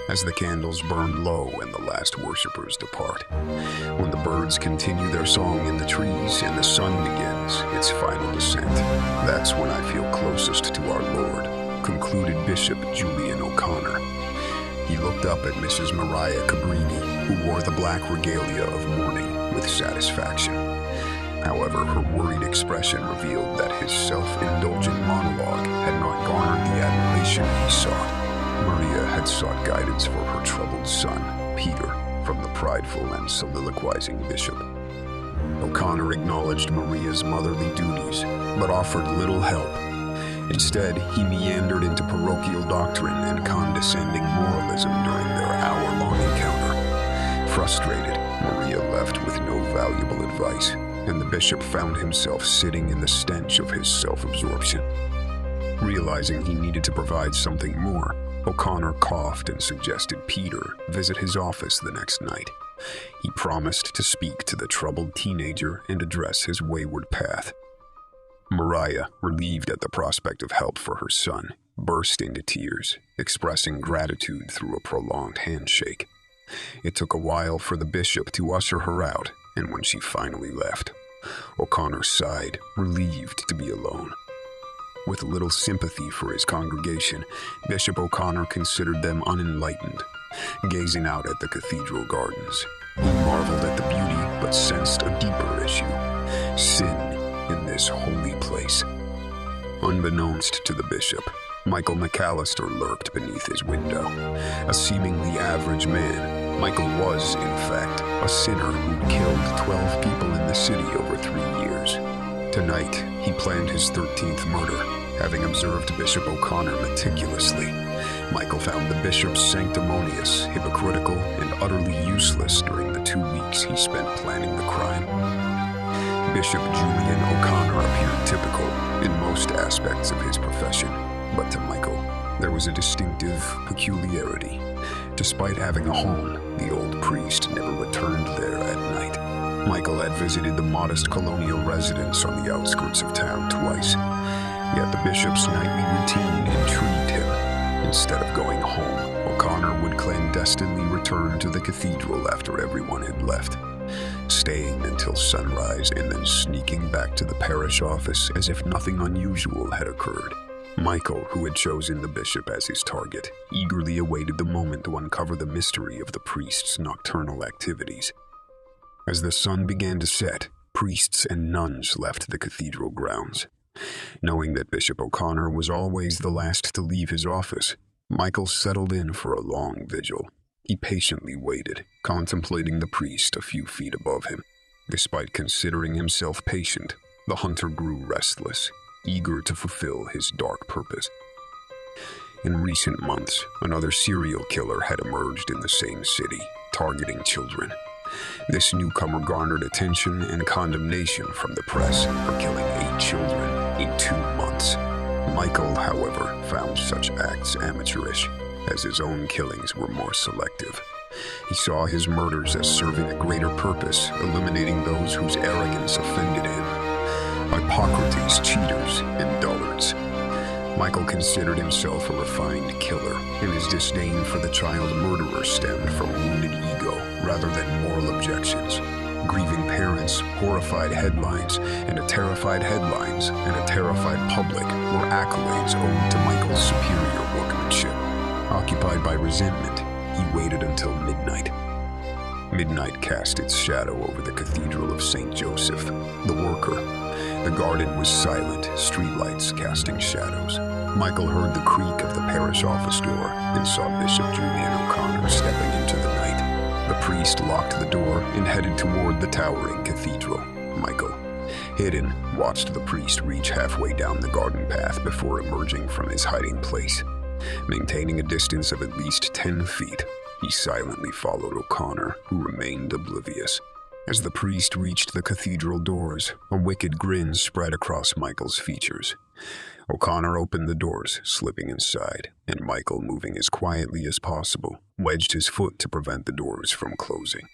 as the candles burn low and the last worshippers depart. When the birds continue their song in the trees and the sun begins its final descent, that's when I feel closest to our Lord, concluded Bishop Julian O'Connor. He looked up at Mrs. Mariah Cabrini, who wore the black regalia of mourning with satisfaction. However, her worried expression revealed that his self-indulgent monologue had not garnered the admiration he sought. Maria had sought guidance for her troubled son, Peter, from the prideful and soliloquizing bishop. O'Connor acknowledged Maria's motherly duties, but offered little help. Instead, he meandered into parochial doctrine and condescending moralism during their hour-long encounter. Frustrated, Maria left with no valuable advice, and the bishop found himself sitting in the stench of his self-absorption. Realizing he needed to provide something more, O'Connor coughed and suggested Peter visit his office the next night. He promised to speak to the troubled teenager and address his wayward path. Mariah, relieved at the prospect of help for her son, burst into tears, expressing gratitude through a prolonged handshake. It took a while for the bishop to usher her out, and when she finally left, O'Connor sighed, relieved to be alone. With little sympathy for his congregation, Bishop O'Connor considered them unenlightened. Gazing out at the cathedral gardens, he marveled at the beauty but sensed a deeper issue: sin in this holy place. Unbeknownst to the bishop, Michael McAllister lurked beneath his window. A seemingly average man, Michael was, in fact, a sinner who'd killed 12 people in the city over 3 years. Tonight, he planned his 13th murder, having observed Bishop O'Connor meticulously. Michael found the bishop sanctimonious, hypocritical, and utterly useless during the 2 weeks he spent planning the crime. Bishop Julian O'Connor appeared typical in most aspects of his profession, but to Michael, there was a distinctive peculiarity. Despite having a home, the old priest never returned there at night. Michael had visited the modest colonial residence on the outskirts of town twice, yet the bishop's nightly routine intrigued him. Instead of going home, O'Connor would clandestinely return to the cathedral after everyone had left, staying until sunrise and then sneaking back to the parish office as if nothing unusual had occurred. Michael, who had chosen the bishop as his target, eagerly awaited the moment to uncover the mystery of the priest's nocturnal activities. As the sun began to set, priests and nuns left the cathedral grounds. Knowing that Bishop O'Connor was always the last to leave his office, Michael settled in for a long vigil. He patiently waited, contemplating the priest a few feet above him. Despite considering himself patient, the hunter grew restless, eager to fulfill his dark purpose. In recent months, another serial killer had emerged in the same city, targeting children. This newcomer garnered attention and condemnation from the press for killing 8 children in 2 months. Michael, however, found such acts amateurish, as his own killings were more selective. He saw his murders as serving a greater purpose, eliminating those whose arrogance offended him. Hippocrates, cheaters, and dullards. Michael considered himself a refined killer, and his disdain for the child murderer stemmed from wounded ego rather than moral objections. Grieving parents, horrified headlines, and a terrified public were accolades owed to Michael's superior workmanship. Occupied by resentment, he waited until midnight. Midnight cast its shadow over the Cathedral of St. Joseph, the worker. The garden was silent, streetlights casting shadows. Michael heard the creak of the parish office door and saw Bishop Julian O'Connor stepping into the night. The priest locked the door and headed toward the towering cathedral. Michael, hidden, watched the priest reach halfway down the garden path before emerging from his hiding place. Maintaining a distance of at least 10 feet, he silently followed O'Connor, who remained oblivious. As the priest reached the cathedral doors, a wicked grin spread across Michael's features. O'Connor opened the doors, slipping inside, and Michael, moving as quietly as possible, wedged his foot to prevent the doors from closing.